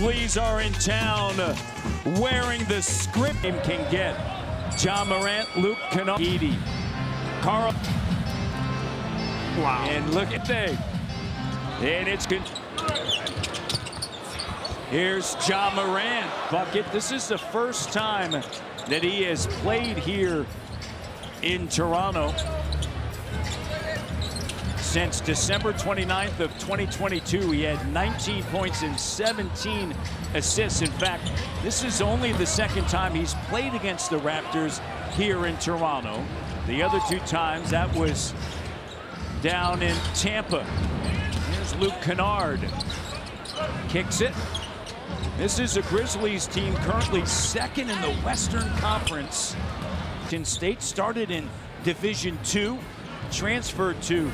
Grizzlies are in town wearing the script. Can get John Morant, Luke Kennard, Edey, Carl. Wow. And look at that. And it's good. Here's John Morant. Bucket. This is the first time that he has played here in Toronto since December 29th of 2022. He had 19 points and 17 assists. In fact, this is only the second time he's played against the Raptors here in Toronto. The other two times, that was down in Tampa. Here's Luke Kennard. Kicks it. This is a Grizzlies team currently second in the Western Conference. Washington State started in Division II, transferred to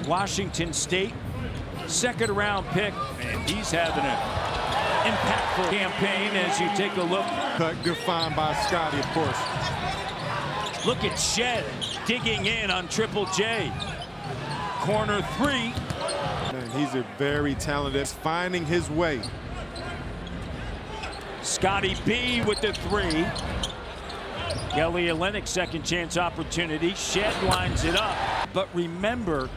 Washington State, second round pick, and he's having an impactful campaign as you take a look. Good find by Scotty, of course. Look at Shed digging in on Triple J. Corner three. Man, he's a very talented, finding his way. Scotty B with the three. Kelly Olynyk, second chance opportunity. Shed lines it up. But remember,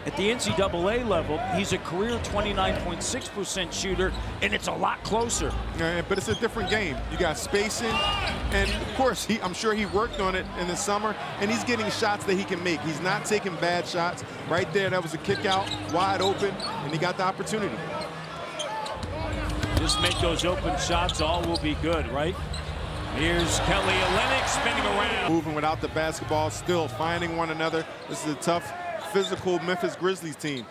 at the NCAA level, he's a career 29.6% shooter, and it's a lot closer. But it's a different game. You got spacing, and of course, I'm sure he worked on it in the summer, and he's getting shots that he can make. He's not taking bad shots. Right there, that was a kick out, wide open, and he got the opportunity. Just make those open shots, all will be good, right? Here's Kelly Olynyk spinning around. Moving without the basketball, still finding one another. This is a tough, physical Memphis Grizzlies team.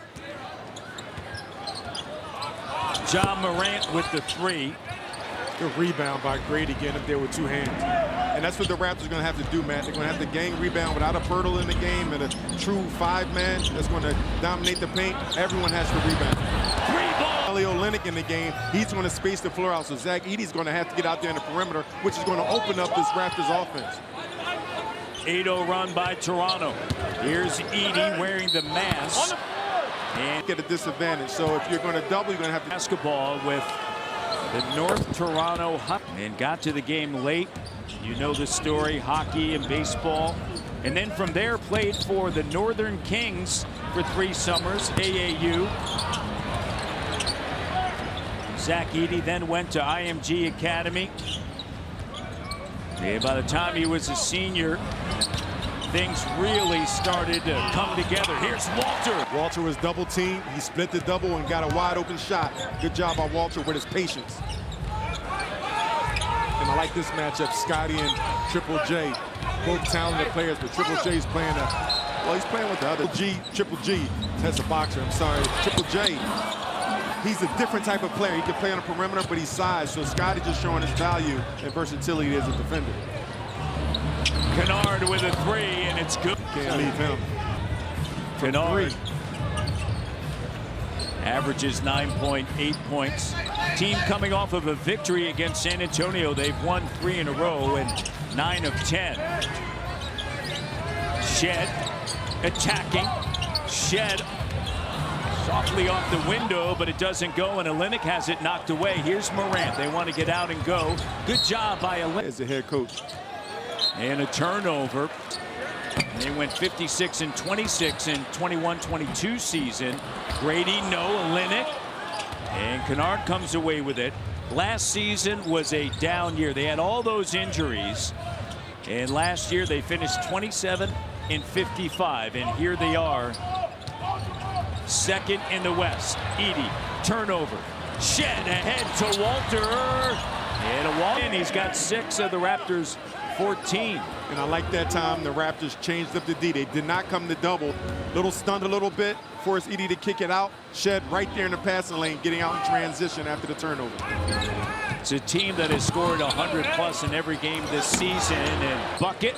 John Morant with the three. Good rebound by Grady getting up there with two hands. And that's what the Raptors are going to have to do, Matt. They're going to have to gang rebound without a Pirtle in the game and a true five-man that's going to dominate the paint. Everyone has to rebound. Kelly Olynyk in the game, he's going to space the floor out, so Zach Edey's going to have to get out there in the perimeter, which is going to open up this Raptors offense. 8-0 run by Toronto. Here's Edey wearing the mask. And get a disadvantage, so if you're going to double, you're going to have to... Basketball with the North Toronto Huck. And got to the game late. You know the story, hockey and baseball. And then from there, played for the Northern Kings for 3 summers, AAU. Zach Edey then went to IMG Academy. And by the time he was a senior, things really started to come together. Here's Walter. Walter was double teamed. He split the double and got a wide open shot. Good job by Walter with his patience. And I like this matchup, Scotty and Triple J. Both talented players, but Triple J's playing well, he's playing with the other Triple G. That's a boxer, I'm sorry. Triple J. He's a different type of player. He can play on the perimeter, but he's size. So Scotty just showing his value and versatility as a defender. Kennard with a three, and it's good. Can't leave him. Kennard averages 9.8 points. Team coming off of a victory against San Antonio. They've won 3 in a row and 9 of 10. Shed attacking. Shed softly off the window, but it doesn't go, and Olynyk has it knocked away. Here's Morant. They want to get out and go. Good job by Olynyk. As the head coach. And a turnover. They went 56 and 26 in 21-22 season. Grady, no, Olynyk. And Kennard comes away with it. Last season was a down year. They had all those injuries. And last year they finished 27 and 55. And here they are, second in the West. Edey, turnover. Shed ahead to Walter. And a walk in. He's got 6 of the Raptors' 14. And I like that time the Raptors changed up the D. They did not come to double. Little stunned a little bit, forced Edey to kick it out. Shed right there in the passing lane, getting out in transition after the turnover. It's a team that has scored 100+ in every game this season. And bucket,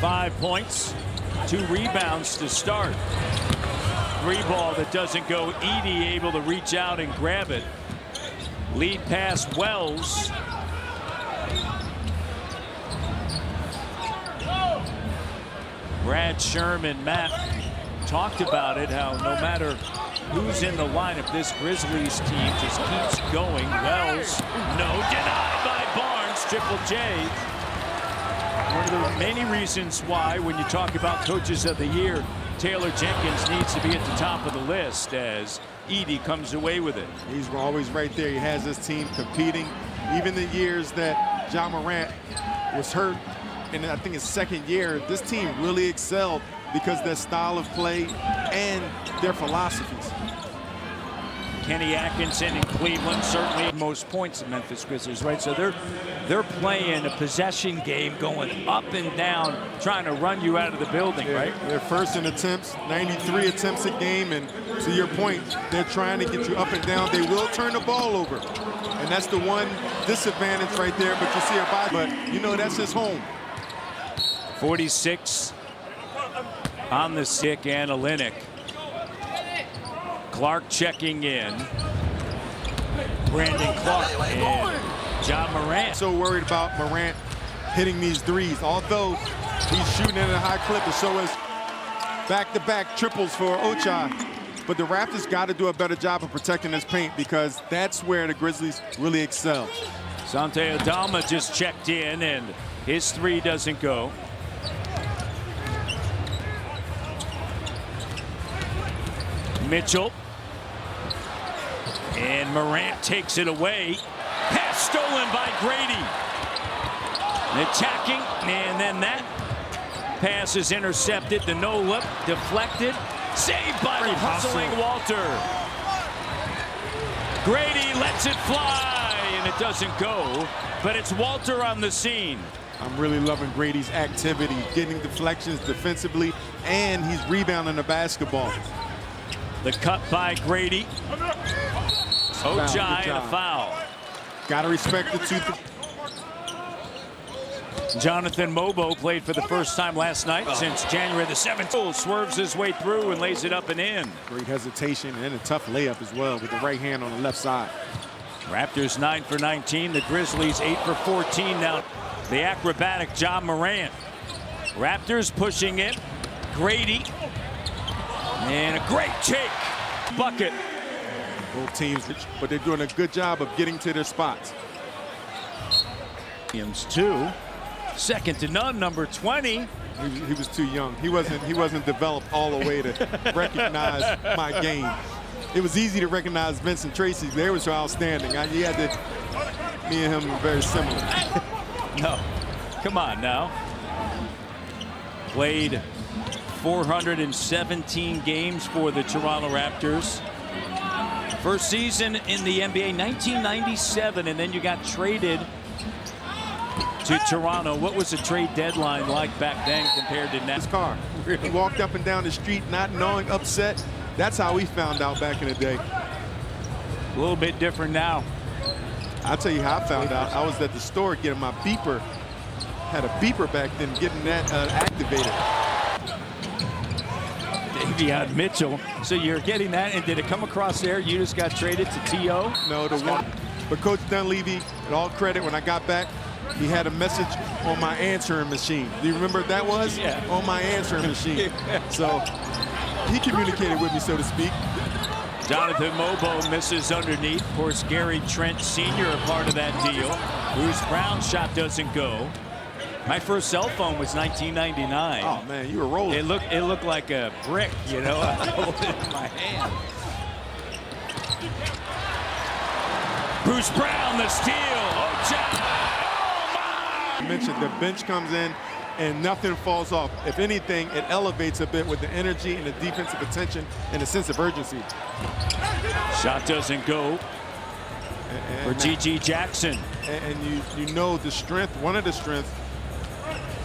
5 points, 2 rebounds to start. 3 ball that doesn't go. Edey able to reach out and grab it. Lead pass Wells. Brad Sherman, Matt talked about it, how no matter who's in the lineup. This Grizzlies team just keeps going. Wells, no, denied by Barnes, Triple J. One of the many reasons why, when you talk about coaches of the year, Taylor Jenkins needs to be at the top of the list as Edey comes away with it. He's always right there. He has his team competing. Even the years that Ja Morant was hurt, and I think his second year, this team really excelled because their style of play and their philosophies. Kenny Atkinson in Cleveland, certainly most points in Memphis Grizzlies, right? So they're playing a possession game, going up and down, trying to run you out of the building, right? They're first in attempts, 93 attempts a game, and to your point, they're trying to get you up and down. They will turn the ball over, and that's the one disadvantage right there, but you see a body, but you know that's his home. 46 on the stick, and Olynyk. Clark checking in. Brandon Clark and Ja Morant. So worried about Morant hitting these threes, although he's shooting at a high clip, and so is back-to-back triples for Ochai. But the Raptors got to do a better job of protecting this paint because that's where the Grizzlies really excel. Santi Aldama just checked in, and his three doesn't go. Mitchell. And Morant takes it away. Pass stolen by Grady. Attacking, and then that pass is intercepted. The no-look deflected. Saved by the hustling Walter. Grady lets it fly, and it doesn't go. But it's Walter on the scene. I'm really loving Grady's activity, getting deflections defensively, and he's rebounding the basketball. The cut by Grady. Ochai and a foul. Gotta respect the two. Jonathan Mobo played for the first time last night since January the 7th. Swerves his way through and lays it up and in. Great hesitation and a tough layup as well with the right hand on the left side. Raptors 9 for 19. The Grizzlies 8 for 14 now. The acrobatic Ja Morant. Raptors pushing it. Grady. And a great take. Bucket. Both teams, but they're doing a good job of getting to their spots. Williams 2. Second to none, number 20. He was too young. He wasn't developed all the way to recognize my game. It was easy to recognize Vincent Tracy. They were so outstanding. Me and him were very similar. No, come on now. Played 417 games for the Toronto Raptors. First season in the NBA, 1997, and then you got traded to Toronto. What was the trade deadline like back then compared to now? His car. He walked up and down the street not knowing, upset. That's how we found out back in the day. A little bit different now. I'll tell you how I found out. I was at the store getting my beeper. Had a beeper back then, getting that activated. Davion Mitchell. So you're getting that, and did it come across there? You just got traded to T.O.? No, the one. But Coach Dunleavy, at all credit, when I got back, he had a message on my answering machine. Do you remember what that was? Yeah. On my answering machine. So he communicated with me, so to speak. Jonathan Mobo misses underneath. Of course, Gary Trent Sr. a part of that deal. Bruce Brown's shot doesn't go. My first cell phone was 1999. Oh man, you were rolling. It looked like a brick, you know. I held it in my hand. Bruce Brown, the steal. You mentioned the bench comes in and nothing falls off. If anything, it elevates a bit with the energy and the defensive attention and a sense of urgency. Shot doesn't go for G.G. Jackson. And you know the strength, one of the strengths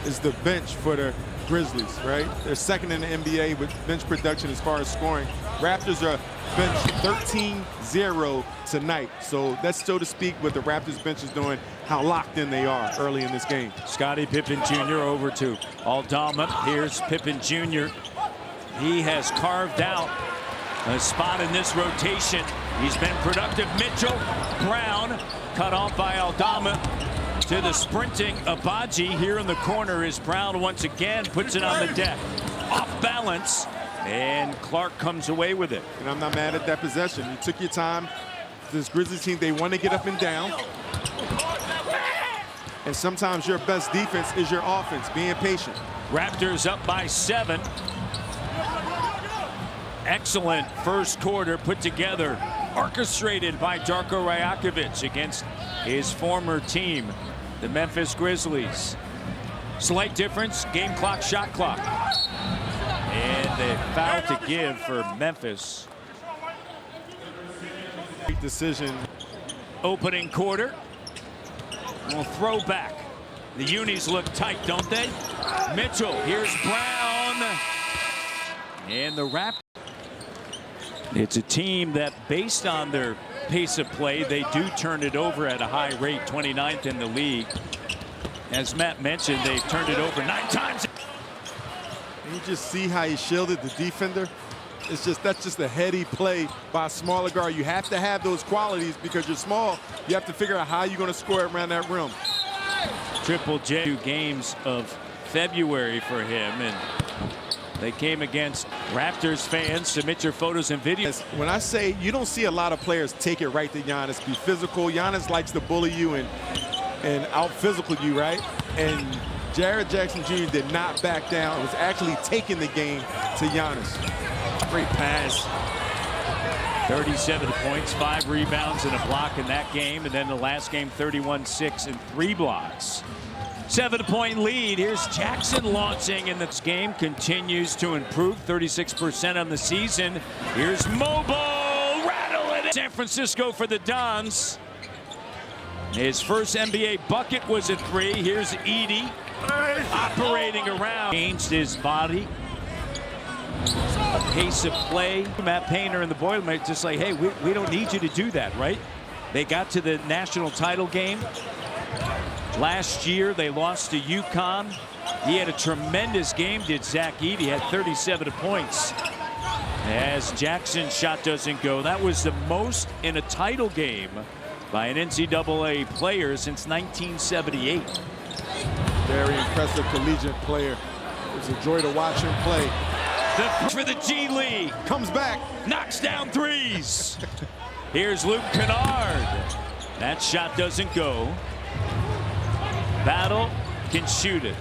is the bench for the Grizzlies, right? They're second in the NBA with bench production as far as scoring. Raptors are bench 13-0 tonight. So that's, so to speak, what the Raptors bench is doing, how locked in they are early in this game. Scottie Pippen Jr. over to Aldama. Here's Pippen Jr. He has carved out a spot in this rotation. He's been productive. Mitchell, Brown, cut off by Aldama. To the sprinting Abaji here in the corner is Brown once again, puts it on the deck. Off balance, And Clark comes away with it. And I'm not mad at that possession. You took your time. This Grizzlies team, they want to get up and down. And sometimes your best defense is your offense, being patient. Raptors up by 7. Excellent first quarter put together, orchestrated by Darko Rajakovic against his former team, the Memphis Grizzlies. Slight difference, game clock, shot clock. And a foul to give for Memphis. Great decision. Opening quarter. We'll throw back. The unis look tight, don't they? Mitchell, here's Brown. And the Raptors. It's a team that, based on their pace of play, they do turn it over at a high rate, 29th in the league. As Matt mentioned, they've turned it over 9 times. You just see how he shielded the defender. That's just a heady play by a smaller guard. You have to have those qualities because you're small. You have to figure out how you're going to score around that rim. Triple J, 2 games of February for him, and they came against Raptors fans. Submit your photos and videos. When I say you don't see a lot of players take it right to Giannis, be physical. Giannis likes to bully you and out-physical you, right? And Jared Jackson Jr. did not back down. It was actually taking the game to Giannis. Great pass. 37 points, 5 rebounds and a block in that game. And then the last game, 31-6 and 3 blocks. 7-point lead. Here's Jackson launching, and this game continues to improve. 36% on the season. Here's Mobile. Rattle it. San Francisco for the Dons. His first NBA bucket was a 3. Here's Edey operating around. Changed his body. A pace of play. Matt Painter and the Boilermakers just like, hey, we don't need you to do that, right? They got to the national title game. Last year, they lost to UConn. He had a tremendous game, did Zach Edey, had 37 points. As Jackson's shot doesn't go. That was the most in a title game by an NCAA player since 1978. Very impressive collegiate player. It was a joy to watch him play. For the G League. Comes back. Knocks down 3s. Here's Luke Kennard. That shot doesn't go. Battle can shoot it.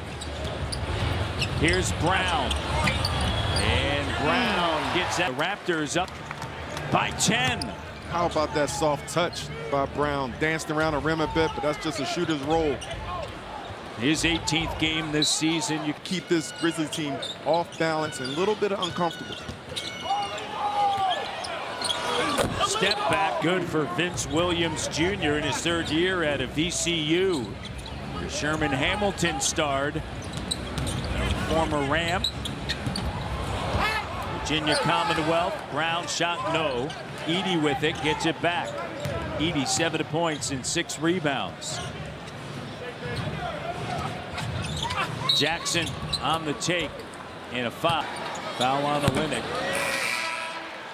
Here's Brown. And Brown gets that. Raptors up by 10. How about that soft touch by Brown? Danced around the rim a bit, but that's just a shooter's role. His 18th game this season. You keep this Grizzlies team off balance and a little bit uncomfortable. Step back, good for Vince Williams Jr. in his 3rd year at a VCU. Sherman Hamilton starred, former Ram. Virginia Commonwealth. Brown shot no. Edey with it, gets it back. Edey 7 points and 6 rebounds. Jackson on the take and a foul. Foul on Olynyk.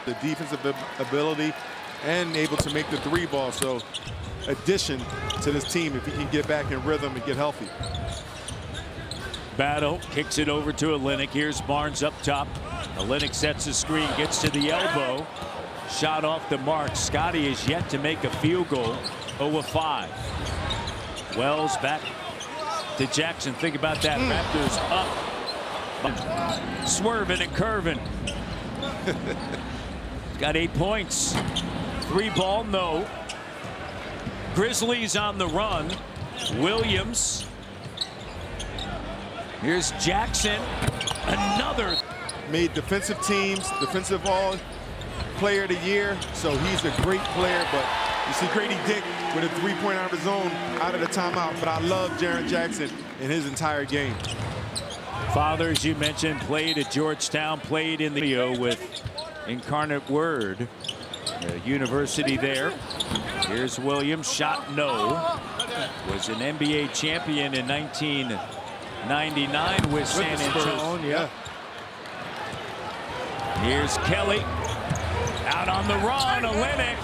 The defensive ability and able to make the 3 ball. So addition to this team if he can get back in rhythm and get healthy. Battle kicks it over to Olynyk. Here's Barnes up top. Olynyk sets the screen, gets to the elbow. Shot off the mark. Scotty is yet to make a field goal. 0 of 5. Wells back to Jackson. Think about that. Raptors up. Swerving and curving. Got 8 points. 3 ball, no. Grizzlies on the run. Williams. Here's Jackson. Another. Made defensive teams, defensive all player of the year. So he's a great player, but you see Grady Dick with a 3-point out of his own out of the timeout. But I love Jaren Jackson in his entire game. Father, as you mentioned, played at Georgetown, played in the video with Incarnate Word, the university there. Here's Williams, shot no. Was an NBA champion in 1999 with San Antonio. Yeah. Here's Kelly, out on the run, Olynyk.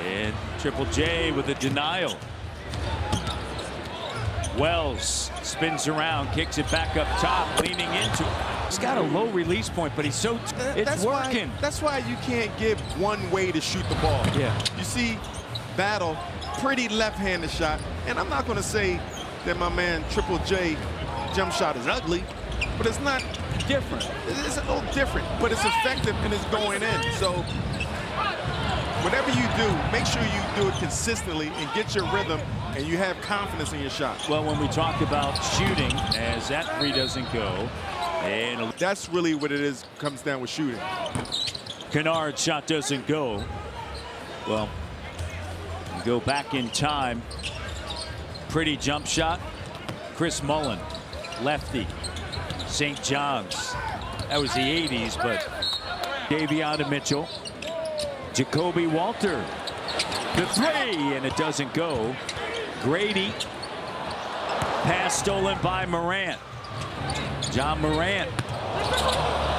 And Triple J with a denial. Wells spins around, kicks it back up top, leaning into it. He's got a low release point, but he's so it's working. That's why you can't give one way to shoot the ball. Yeah. You see, Battle, pretty left-handed shot, and I'm not going to say that my man Triple J jump shot is ugly, but it's not Different. It's a little different, but it's effective and it's going in. So whatever you do, make sure you do it consistently and get your rhythm, and you have confidence in your shot. Well, when we talk about shooting, as that three doesn't go, and that's really what it is, comes down with shooting. Kennard's shot doesn't go. Well, you go back in time. Pretty jump shot. Chris Mullen, lefty. St. John's. That was the 80s, but Davion Mitchell. Jacoby Walter. The three, and it doesn't go. Grady. Pass stolen by Morant. John Morant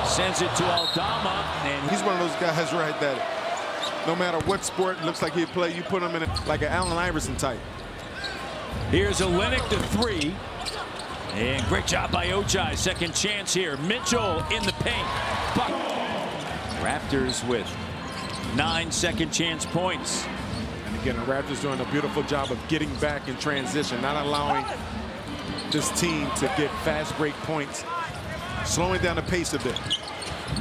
sends it to Aldama, and he's one of those guys, right, that no matter what sport looks like he'd play, you put him in it like an Allen Iverson type. Here's Olynyk, the three. And great job by Ochai. Second chance here. Mitchell in the paint. Raptors with 9 second chance points. And again, the Raptors doing a beautiful job of getting back in transition, not allowing this team to get fast break points, slowing down the pace a bit.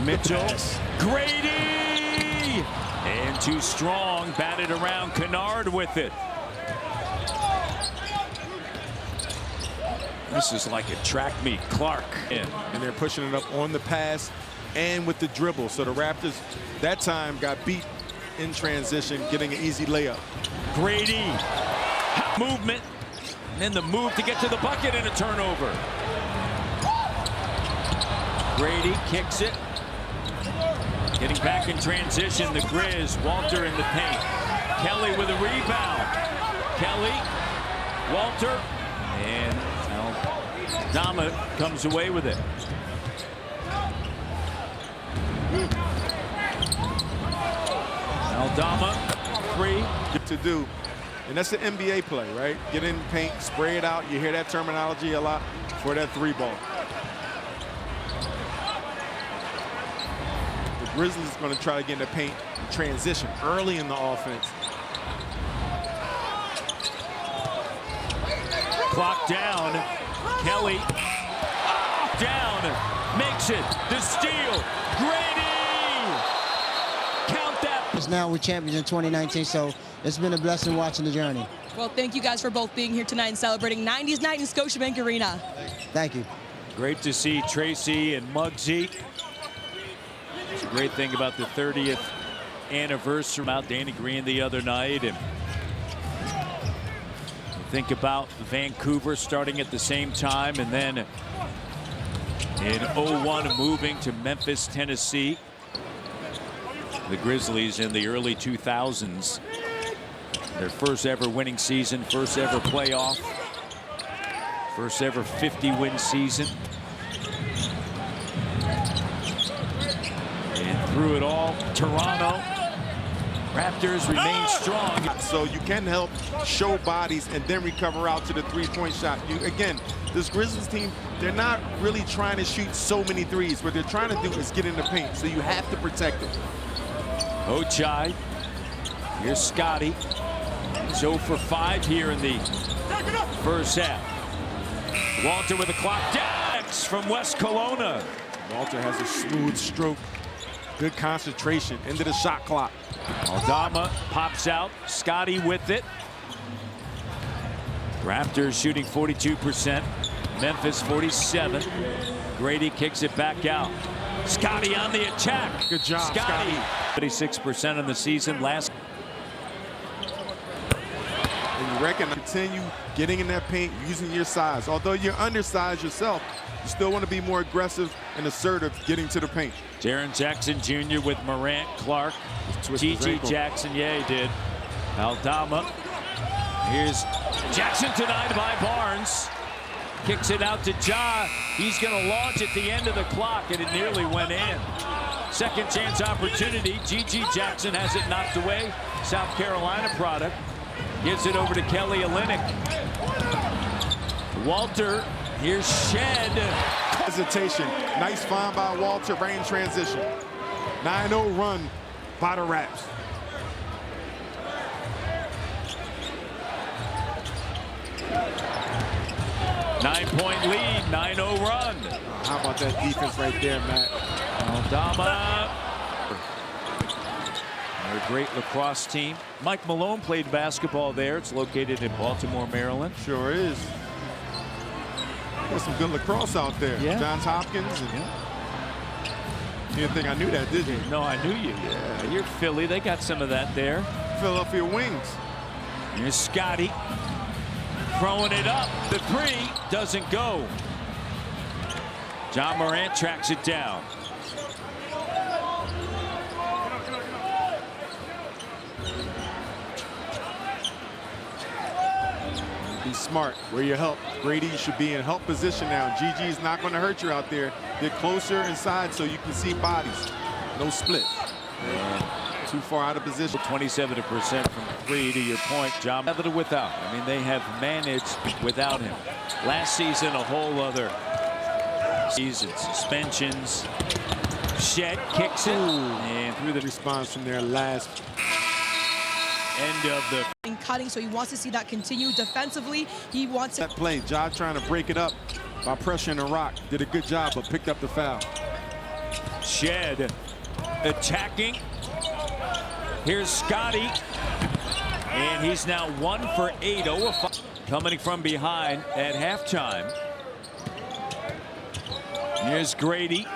Mitchell, Grady, and too strong, batted around. Kennard with it. This is like a track meet. Clark in. And they're pushing it up on the pass and with the dribble. So the Raptors that time got beat in transition, getting an easy layup. Grady, movement, and then the move to get to the bucket and a turnover. Grady kicks it. Getting back in transition, the Grizz. Walter in the paint. Kelly with a rebound. Kelly, Walter, and Aldama comes away with it. Aldama, three. To do, and that's the NBA play, right? Get in paint, spray it out. You hear that terminology a lot for that three ball. The Grizzlies is going to try to get in the paint and transition early in the offense. Clock down. Kelly down, makes it. The steal. Grady. Count that. Now we're champions in 2019, so it's been a blessing watching the journey. Well, thank you guys for both being here tonight and celebrating 90s night in Scotiabank Arena. Thank you. Great to see Tracy and Muggsy. It's a great thing about the 30th anniversary about Danny Green the other night. And think about Vancouver starting at the same time, and then in 01 moving to Memphis, Tennessee. The Grizzlies in the early 2000s. Their first ever winning season, first ever playoff, first ever 50-win season. And through it all, Toronto. Raptors remain strong. So you can help show bodies and then recover out to the three-point shot. Again, this Grizzlies team, they're not really trying to shoot so many threes. What they're trying to do is get in the paint, so you have to protect it. Ochai. Here's Scotty. 0 for 5 here in the first half. Walter with the clock down from West Kelowna. Walter has a smooth stroke, good concentration into the shot clock. Aldama pops out. Scotty with it. Raptors shooting 42%. Memphis 47. Grady kicks it back out. Scotty on the attack. Good job, Scotty. 36% in the season last. And you reckon continue getting in that paint, using your size. Although you're undersized yourself, you still want to be more aggressive and assertive getting to the paint. Jaren Jackson Jr. with Morant, Clark, T.J. Jackson, yeah, he did. Aldama. Here's Jackson denied by Barnes. Kicks it out to Ja. He's going to launch at the end of the clock, and it nearly went in. Second chance opportunity. G.G. Jackson has it knocked away. South Carolina product. Gives it over to Kelly Olynyk. Walter Here's Shed. Hesitation. Nice find by Walter, right in transition. 9-0 run by the Raps. Nine-point lead, 9-0 run. How about that defense right there, Matt? Aldama. They're a great lacrosse team. Mike Malone played basketball there. It's located in Baltimore, Maryland. Sure is. There's some good lacrosse out there. Yeah. Johns Hopkins. And you didn't think I knew that, did you? No, I knew you. Yeah. You're Philly. They got some of that there. Philadelphia Wings. Here's Scotty. Throwing it up. The three doesn't go. John Morant tracks it down. Be smart. Where you help. Grady should be in help position now. GG's not going to hurt you out there. Get closer inside so you can see bodies. No split. Too far out of position. 27% from three, to your point, John. Without. I mean, they have managed without him. Last season, a whole other season. Suspensions. Shed kicks it. And through the response from their last end of the cutting, so he wants to see that continue defensively. He wants that play. Ja trying to break it up by pressuring the rock. Did a good job, but picked up the foul. Shed attacking. Here's Scotty, and he's now 1 for 8, 0 of 5. Coming from behind at halftime. Here's Grady.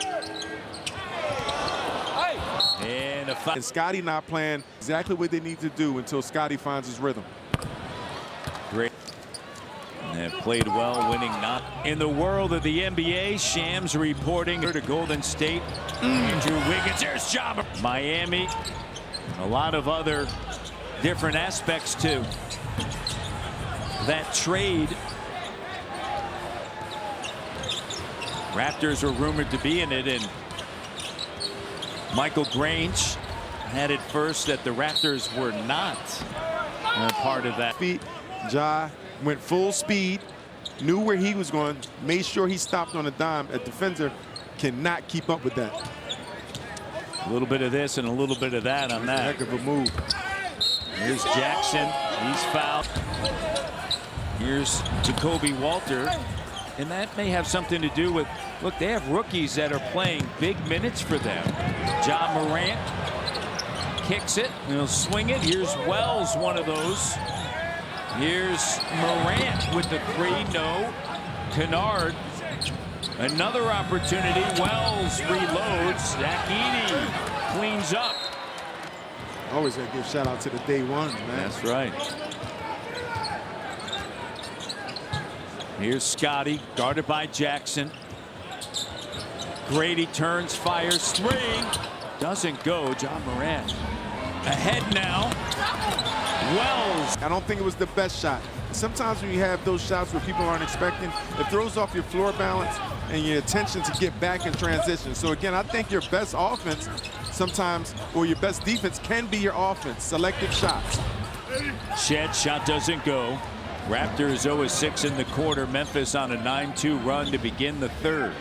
And a foul. And Scotty not playing exactly what they need to do until Scotty finds his rhythm. Great. And they've played well, winning not. In the world of the NBA, Shams reporting to Golden State. Andrew Wiggins, there's Job. Miami. A lot of other different aspects to that trade. Raptors were rumored to be in it, and Michael Grange had it first that the Raptors were not part of that. Ja went full speed, knew where he was going, made sure he stopped on a dime. A defender cannot keep up with that. A little bit of this and a little bit of that on that. Heck of a move. Here's Jackson. He's fouled. Here's Jacoby Walter. And that may have something to do with, look, they have rookies that are playing big minutes for them. John Morant kicks it. And he'll swing it. Here's Wells, one of those. Here's Morant with the three. No. Kennard. Another opportunity. Wells reloads. Zakini cleans up. Always got to give shout out to the day ones, man. That's right. Here's Scotty, guarded by Jackson. Grady turns, fires, three. Doesn't go. John Morant ahead now. Wells. I don't think it was the best shot. Sometimes when you have those shots where people aren't expecting, it throws off your floor balance and your attention to get back in transition. So again, I think your best offense sometimes, or your best defense, can be your offense. Selected shots. Shed shot doesn't go. Raptors 0-6 in the quarter. Memphis on a 9-2 run to begin the third.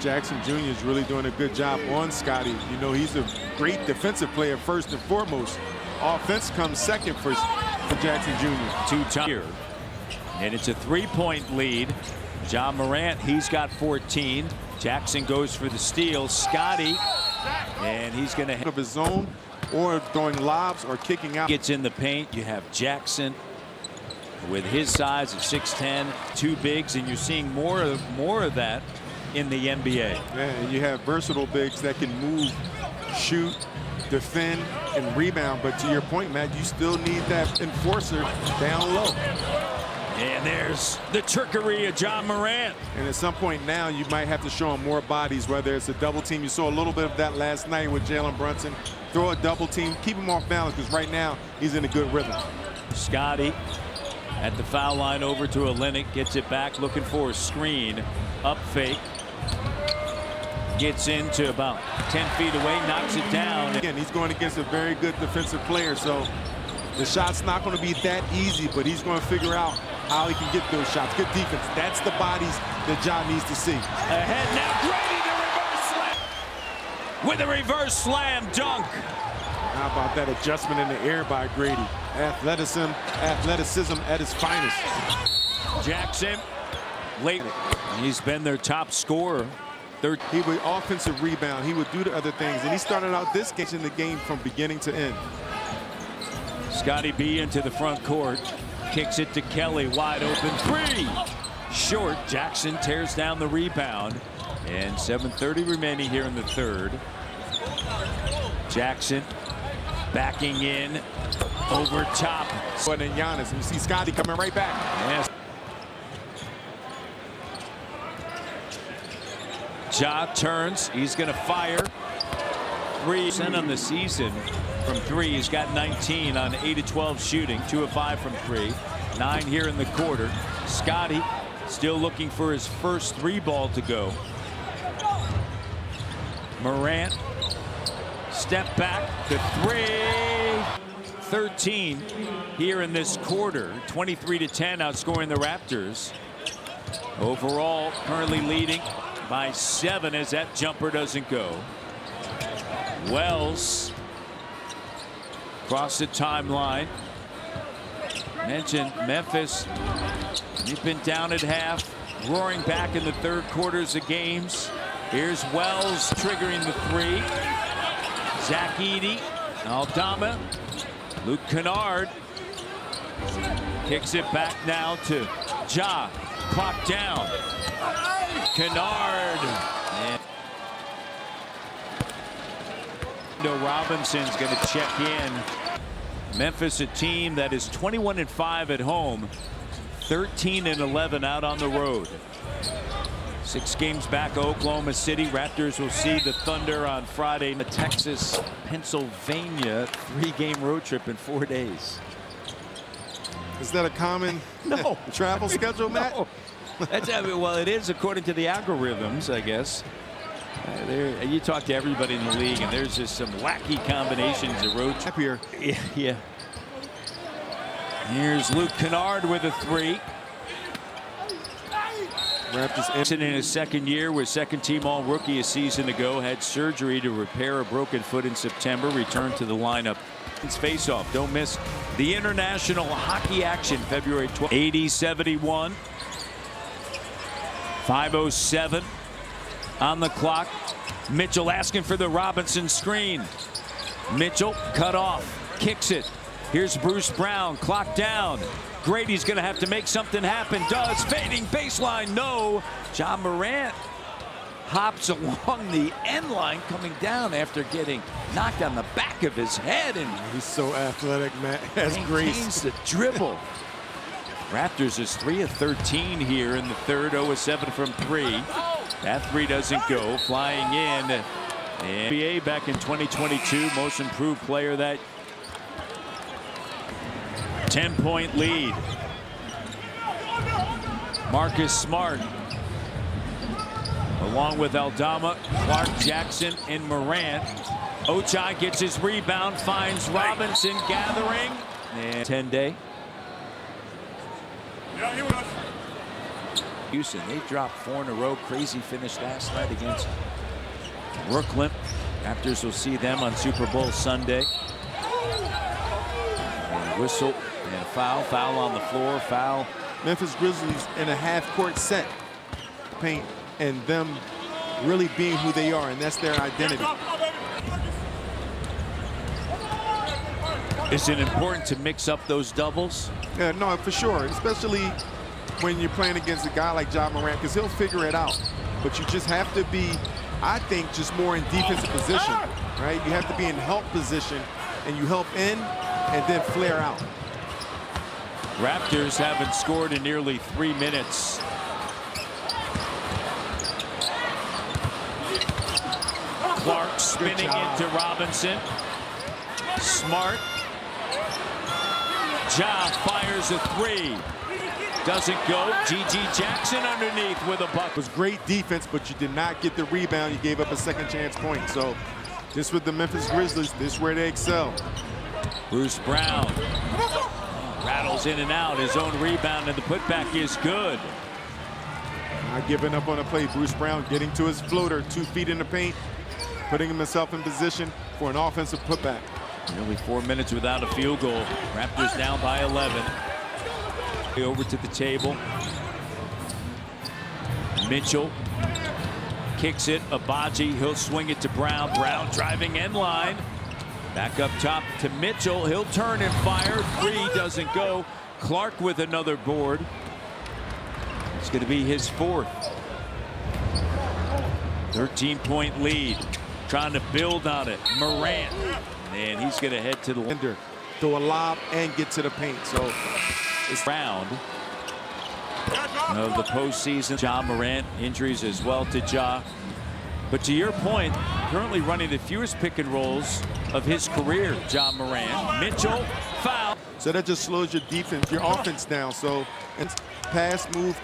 Jackson Jr. is really doing a good job on Scotty. You know, he's a great defensive player first and foremost. Offense comes second for Jackson Jr. Two-time. And it's a three-point lead. John Morant, he's got 14. Jackson goes for the steal. Scotty, and he's going to of his zone, or throwing lobs or kicking out. Gets in the paint. You have Jackson with his size at 6'10", two bigs, and you're seeing more of that in the NBA. Yeah, and you have versatile bigs that can move, shoot, defend, and rebound. But to your point, Matt, you still need that enforcer down low. And there's the trickery of John Morant. And at some point now, you might have to show him more bodies, whether it's a double team. You saw a little bit of that last night with Jalen Brunson. Throw a double team, keep him off balance, because right now he's in a good rhythm. Scotty at the foul line, over to Olynyk, gets it back, looking for a screen. Up fake. Gets into about 10 feet away, knocks it down. Again, he's going against a very good defensive player, so the shot's not going to be that easy, but he's going to figure out how he can get those shots. Good defense. That's the bodies that Ja needs to see. Ahead now, Grady, the reverse slam. With a reverse slam dunk. How about that adjustment in the air by Grady? Athleticism at its finest. Jackson, late. He's been their top scorer. He would offensive rebound. He would do the other things. And he started out this game in the game from beginning to end. Scotty B into the front court. Kicks it to Kelly. Wide open three. Short. Jackson tears down the rebound. And 7:30 remaining here in the third. Jackson backing in over top. But then Giannis, and you see Scotty coming right back. Yes. Ja turns. He's going to fire. 3% on the season from three. He's got 19 on 8 of 12 shooting. 2 of 5 from three. 9 here in the quarter. Scotty still looking for his first 3-ball to go. Morant. Step back to 3. 13 here in this quarter. 23-10 outscoring the Raptors. Overall, currently leading by 7 as that jumper doesn't go. Wells across the timeline. Mentioned Memphis. You've been down at half, roaring back in the third quarters of games. Here's Wells triggering the 3. Zach Edey, Aldama, Luke Kennard kicks it back now to Ja. Clock down. Kennard. And Robinson's going to check in. Memphis, a team that is 21-5 at home, 13-11 out on the road. 6 games back, Oklahoma City. Raptors will see the Thunder on Friday. The Texas, Pennsylvania 3-game road trip in 4 days. Is that a common travel schedule, Matt? No. That's, well, it is according to the algorithms, I guess. You talk to everybody in the league, and there's just some wacky combinations of road trip here. Yeah. Here's Luke Kennard with a 3. Raptors in his second year with second-team All-Rookie a season ago. Had surgery to repair a broken foot in September. Returned to the lineup. It's face-off. Don't miss the international hockey action February 12th. 80-71. 5:07 on the clock. Mitchell asking for the Robinson screen. Mitchell cut off. Kicks it. Here's Bruce Brown. Clock down. Grady's going to have to make something happen. Does. Fading baseline. No. Ja Morant hops along the end line, coming down after getting knocked on the back of his head. And he's so athletic, Matt. Has grace. The dribble. Raptors is 3 of 13 here in the third. 0 of 7 from 3. That 3 doesn't go. Flying in. And NBA back in 2022. Most improved player that 10-point lead. Marcus Smart along with Aldama, Clark, Jackson, and Morant. Ochai gets his rebound, finds Robinson gathering. And 10-day. Houston, they dropped 4 in a row. Crazy finish last night against Brooklyn. Raptors will see them on Super Bowl Sunday. And whistle and foul. Foul on the floor. Foul. Memphis Grizzlies in a half-court set. Paint and them really being who they are, and that's their identity. Is it important to mix up those doubles? Yeah, no, for sure, especially when you're playing against a guy like Ja Morant, because he'll figure it out. But you just have to be, I think, just more in defensive position, right? You have to be in help position, and you help in and then flare out. Raptors haven't scored in nearly 3 minutes. Clark spinning into Robinson. Smart. Ja fires a 3. Doesn't go. G.G. Jackson underneath with a bucket. It was great defense, but you did not get the rebound. You gave up a second chance point. So this with the Memphis Grizzlies, this is where they excel. Bruce Brown. Rattles in and out, his own rebound, and the putback is good. Not giving up on the play. Bruce Brown getting to his floater, 2 feet in the paint, putting himself in position for an offensive putback. Nearly 4 minutes without a field goal. Raptors down by 11. Over to the table. Mitchell kicks it. Abaji, he'll swing it to Brown. Brown driving end line. Back up top to Mitchell. He'll turn and fire. 3 doesn't go. Clark with another board. It's going to be his 4th. 13-point lead. Trying to build on it. Morant. And he's going to head to the line. Throw a lob and get to the paint. So it's round of the postseason. Ja Morant injuries as well to Ja. But to your point, currently running the fewest pick and rolls of his career, Ja Morant. Mitchell, foul. So that just slows your defense, your offense down. So it's pass, move.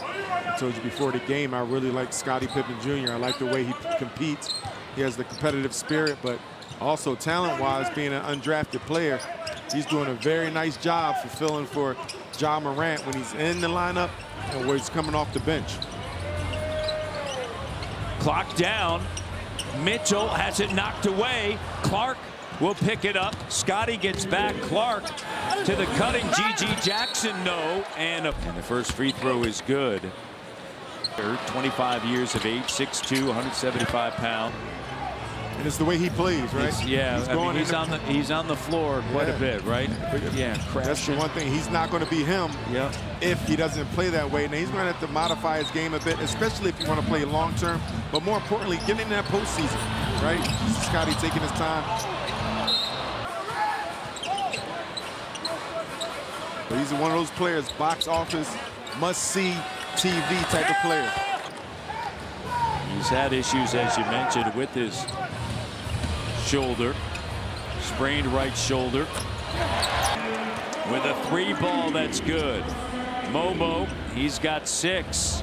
I told you before the game, I really like Scottie Pippen Jr. I like the way he competes. He has the competitive spirit, but also talent-wise, being an undrafted player, he's doing a very nice job fulfilling for Ja Morant when he's in the lineup and when he's coming off the bench. Clock down. Mitchell has it knocked away. Clark will pick it up. Scottie gets back. Clark to the cutting. G.G. Jackson, no. And the first free throw is good. 25 years of age, 6'2", 175 pounds. And it's the way he plays, right? He's on the floor quite a bit, right? Yeah, crashing. That's the one thing. He's not going to be him if he doesn't play that way. Now, he's going to have to modify his game a bit, especially if you want to play long-term. But more importantly, getting in that postseason, right? Scottie taking his time. But he's one of those players, box office, must-see TV type of player. He's had issues, as you mentioned, with his shoulder, sprained right shoulder. With a 3 ball, that's good. Momo, he's got 6.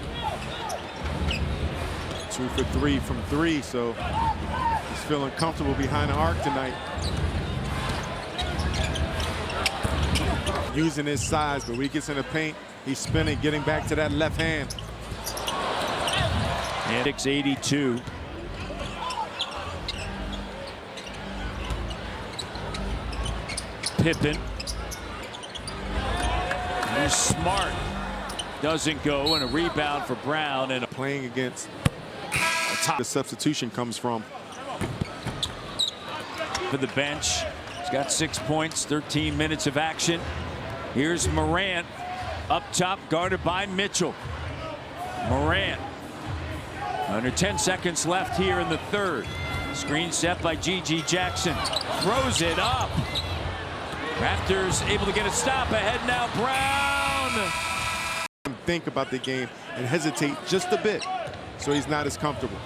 2 for 3 from 3, so he's feeling comfortable behind the arc tonight. Using his size, but when he gets in the paint, he's spinning, getting back to that left hand. And 682. Pippen. He's smart. Doesn't go, and a rebound for Brown. And playing against a top. The substitution comes from. For the bench. He's got 6 points, 13 minutes of action. Here's Morant up top, guarded by Mitchell. Morant. Under 10 seconds left here in the 3rd. Screen set by G.G. Jackson. Throws it up. Raptors able to get a stop. Ahead now, Brown. Think about the game and hesitate just a bit, so he's not as comfortable.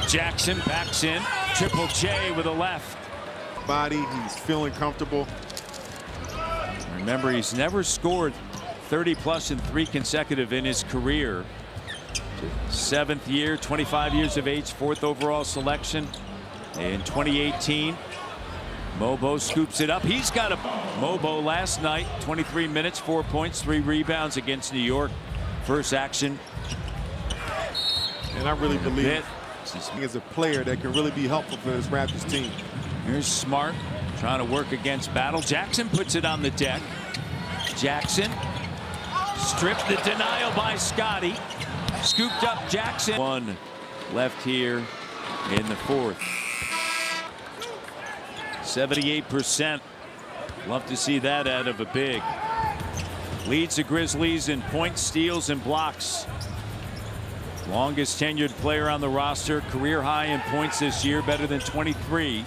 Jackson backs in. Triple J with a left. Body, he's feeling comfortable. Remember, he's never scored 30+ in 3 consecutive in his career. 7th year, 25 years of age, 4th overall selection in 2018. Mobo scoops it up. He's got a Mobo last night, 23 minutes, 4 points, 3 rebounds against New York. First action. And I really believe he is a player that can really be helpful for this Raptors team. Here's Smart trying to work against Battle. Jackson puts it on the deck. Jackson stripped, the denial by Scottie. Scooped up Jackson. 1 left here in the 4th. 78%. Love to see that out of a big. Leads the Grizzlies in points, steals, and blocks. Longest tenured player on the roster. Career high in points this year, better than 23.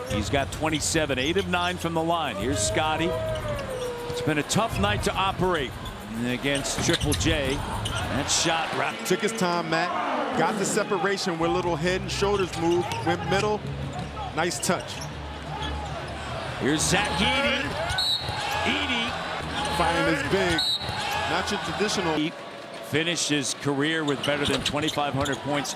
He's got 27, 8 of 9 from the line. Here's Scottie. It's been a tough night to operate against Triple J. That shot took his time, Matt. Got the separation with a little head and shoulders move. Went middle. Nice touch. Here's Zach Edey. Edey finding his big. Not your traditional. Finished his career with better than 2,500 points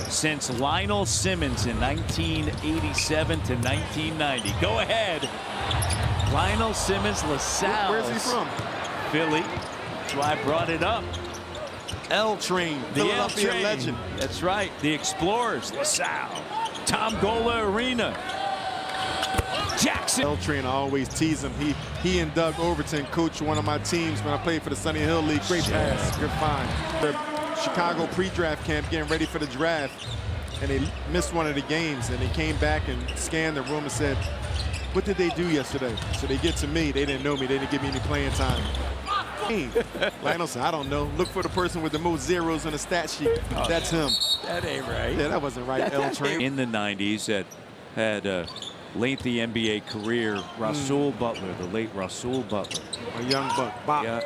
since Lionel Simmons in 1987 to 1990. Go ahead. Lionel Simmons, LaSalle. Where's he from? Philly. That's why I brought it up. L Train, The L Philadelphia Train. legend. That's right. The Explorers, LaSalle. Tom Gola Arena. Jackson. L Train, I always tease him. He and Doug Overton coached one of my teams when I played for the Sunny Hill League. Great pass, good find. The Chicago pre-draft camp getting ready for the draft, and they missed one of the games, and they came back and scanned the room and said, what did they do yesterday? So they get to me. They didn't know me. They didn't give me any playing time. Lionel said, I don't know. Look for the person with the most zeros on the stat sheet. That's him. That ain't right. Yeah, that wasn't right, L Train. In the 90s, that had a lengthy NBA career, Rasul Butler, the late Rasul Butler. A young buck, Bop, Yeah.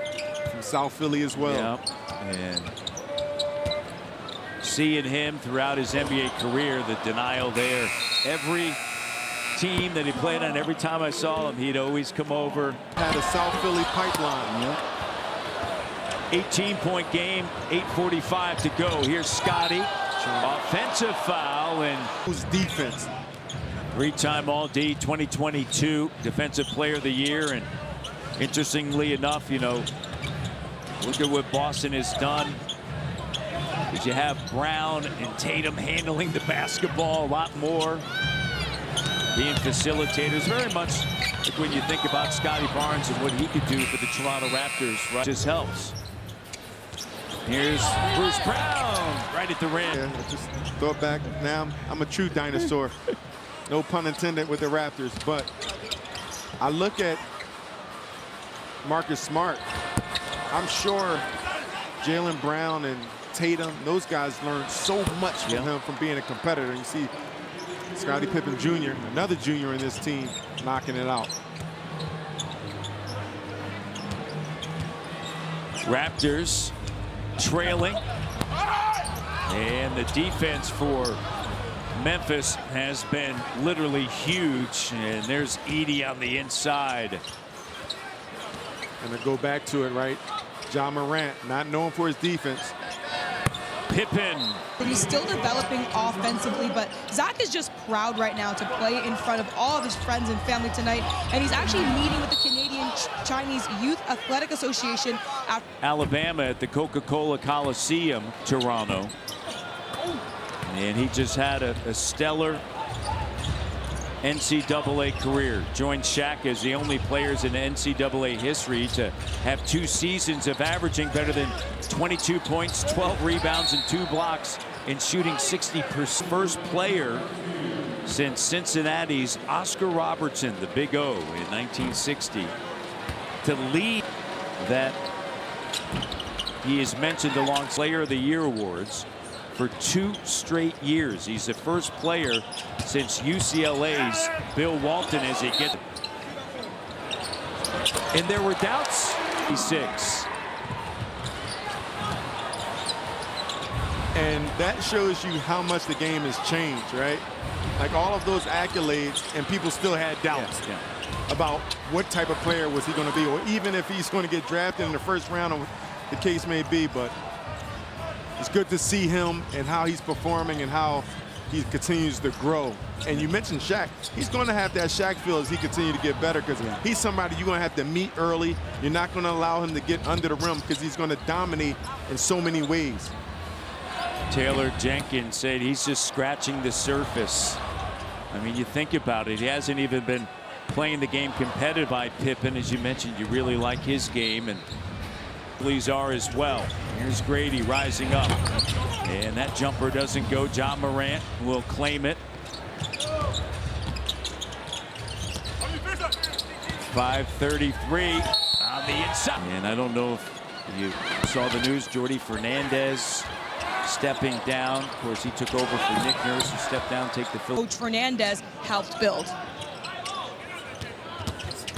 from South Philly as well. Yeah. And seeing him throughout his NBA career, the denial there. Every team that he played on, every time I saw him, he'd always come over. Had a South Philly pipeline. Yep. 18-point game, 8:45 to go. Here's Scotty. Offensive foul, and Who's defense? three-time All-D 2022 Defensive Player of the Year. And interestingly enough, you know, look at what Boston has done. Because you have Brown and Tatum handling the basketball a lot more, being facilitators. Very much like when you think about Scotty Barnes and what he could do for the Toronto Raptors, right? Just helps. Here's Bruce Brown right at the rim. Yeah, I just throw it back. Now I'm a true dinosaur. No pun intended with the Raptors, but I look at Marcus Smart. I'm sure Jaylen Brown and Tatum, those guys learned so much from him from being a competitor. You see Scottie Pippen Jr., another junior in this team, knocking it out. Raptors trailing, and the defense for Memphis has been literally huge. And there's Edey on the inside. And to go back to it, right? Ja Morant, not known for his defense. Pippen. He's still developing offensively, but Zach is just proud right now to play in front of all of his friends and family tonight. And he's actually meeting with the Canadian Chinese Youth Athletic Association after Alabama at the Coca-Cola Coliseum, Toronto. And he just had a stellar NCAA career. Joined Shaq as the only players in NCAA history to have 2 seasons of averaging better than 22 points, 12 rebounds, and 2 blocks, and shooting 60%. First player since Cincinnati's Oscar Robertson, the Big O, in 1960, to lead that. He is mentioned along Player of the Year awards for 2 straight years. He's the first player since UCLA's Bill Walton as he gets. And there were doubts. He's 6. And that shows you how much the game has changed, right? Like all of those accolades, and people still had doubts about what type of player was he going to be, or even if he's going to get drafted in the first round, or the case may be. But it's good to see him and how he's performing and how he continues to grow. And you mentioned Shaq. He's going to have that Shaq feel as he continues to get better, because he's somebody you're going to have to meet early. You're not going to allow him to get under the rim, because he's going to dominate in so many ways. Taylor Jenkins said he's just scratching the surface. I mean, you think about it, he hasn't even been playing the game competitive by Pippen. As you mentioned, you really like his game, and Grizzlies are as well. Here's Grady rising up, and that jumper doesn't go. Ja Morant will claim it. 5:33 on the inside. And I don't know if you saw the news, Jordy Fernandez stepping down. Of course, he took over for Nick Nurse, who stepped down, take the fill. Coach Fernandez helped build.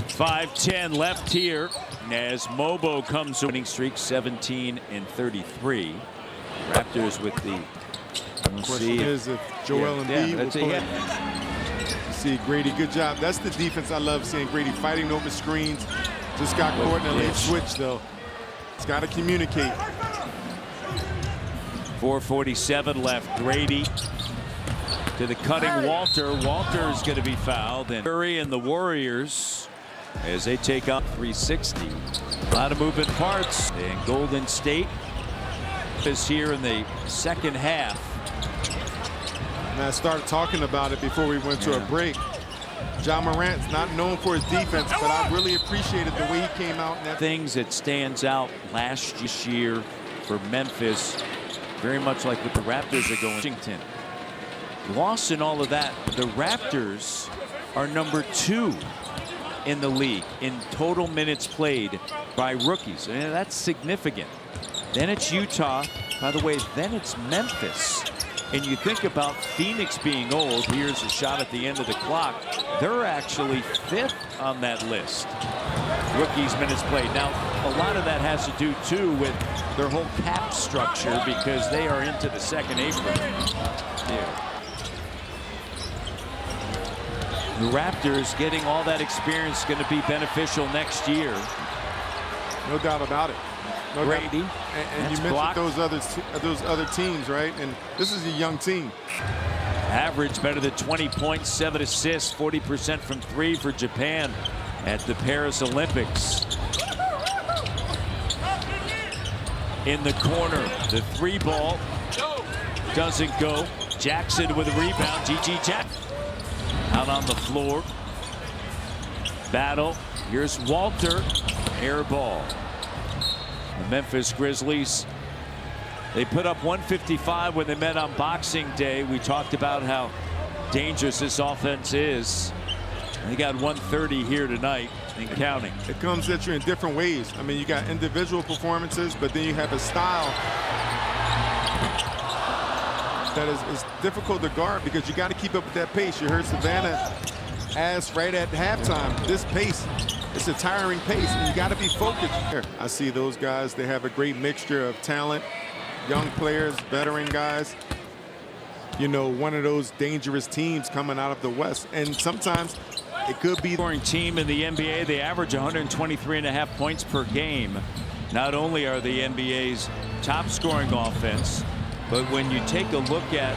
5:10 left here as Mobo comes winning streak, 17 and 33. Raptors with the Question is if Joel Embiid will play. You see Grady, good job. That's the defense I love seeing. Grady fighting over screens. Just got caught in a late switch though. It's got to communicate. 4:47 left. Grady to the cutting Walter. Walter is going to be fouled. And Curry and the Warriors as they take up 360. A lot of moving parts. And Golden State is here in the second half. And I started talking about it before we went to a break. Ja Morant's not known for his defense, but I really appreciated the way he came out in that. Things that stands out last year for Memphis, very much like what the Raptors are going. Washington lost in all of that. The Raptors are number 2 in the league in total minutes played by rookies, and that's significant. Then it's Utah, by the way, then it's Memphis. And you think about Phoenix being old. Here's a shot at the end of the clock. They're actually 5th on that list. Rookies minutes played. Now, a lot of that has to do, too, with their whole cap structure because they are into the second apron. Yeah. The Raptors getting all that experience is going to be beneficial next year. No doubt about it. No Grady. And you mentioned those other teams, right? And this is a young team. Average better than 20 points, 7 assists, 40% from 3 for Japan at the Paris Olympics. In the corner, the 3 ball doesn't go. Jackson with a rebound. G.G. Jackson out on the floor. Battle. Here's Walter. Air ball. The Memphis Grizzlies, they put up 155 when they met on Boxing Day. We talked about how dangerous this offense is. They got 130 here tonight and counting. It comes at you in different ways. I mean, you got individual performances, but then you have a style that is difficult to guard because you got to keep up with that pace. You heard Savannah ask right at halftime, this pace, it's a tiring pace, and you got to be focused. I see those guys, they have a great mixture of talent, young players, veteran guys. You know, one of those dangerous teams coming out of the West. And sometimes it could be scoring team in the NBA. They average 123.5 points per game. Not only are the NBA's top scoring offense, but when you take a look at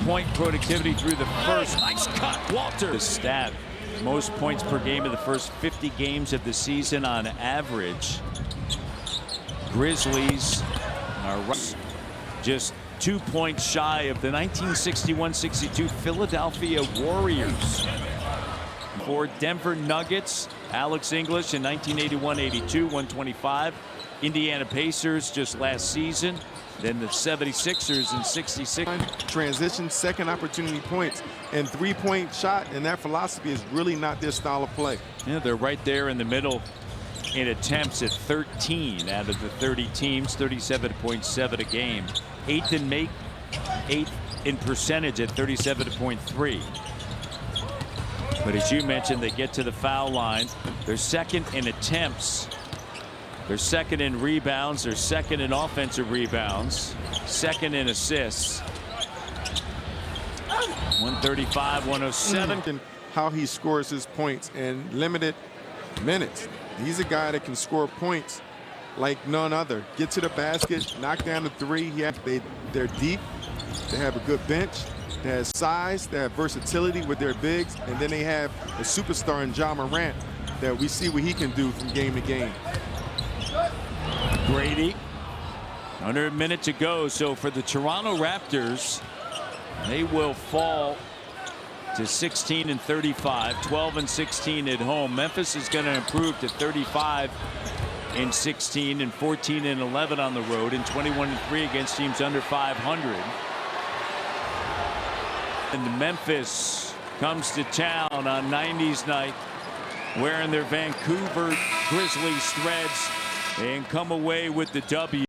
point productivity through the first, nice cut, Walter. The stat, most points per game in the first 50 games of the season on average. Grizzlies are just 2 points shy of the 1961-62 Philadelphia Warriors. For Denver Nuggets, Alex English in 1981-82, 125. Indiana Pacers just last season. Then the 76ers in 66. Transition, second opportunity points, and three-point shot, and that philosophy is really not their style of play. Yeah, they're right there in the middle in attempts at 13 out of the 30 teams, 37.7 a game. 8th in percentage at 37.3. But as you mentioned, they get to the foul line. They're second in attempts. They're second in rebounds. They're second in offensive rebounds. Second in assists. 135, 107. How he scores his points in limited minutes. He's a guy that can score points like none other. Get to the basket, knock down the three. They're deep. They have a good bench. They have size. They have versatility with their bigs. And then they have a superstar in Ja Morant that we see what he can do from game to game. Grady, under a minute to go. So for the Toronto Raptors, they will fall to 16 and 35, 12 and 16 at home. Memphis is going to improve to 35 and 16 and 14 and 11 on the road and 21 and 3 against teams under 500. And Memphis comes to town on 90s night wearing their Vancouver Grizzlies threads and come away with the W.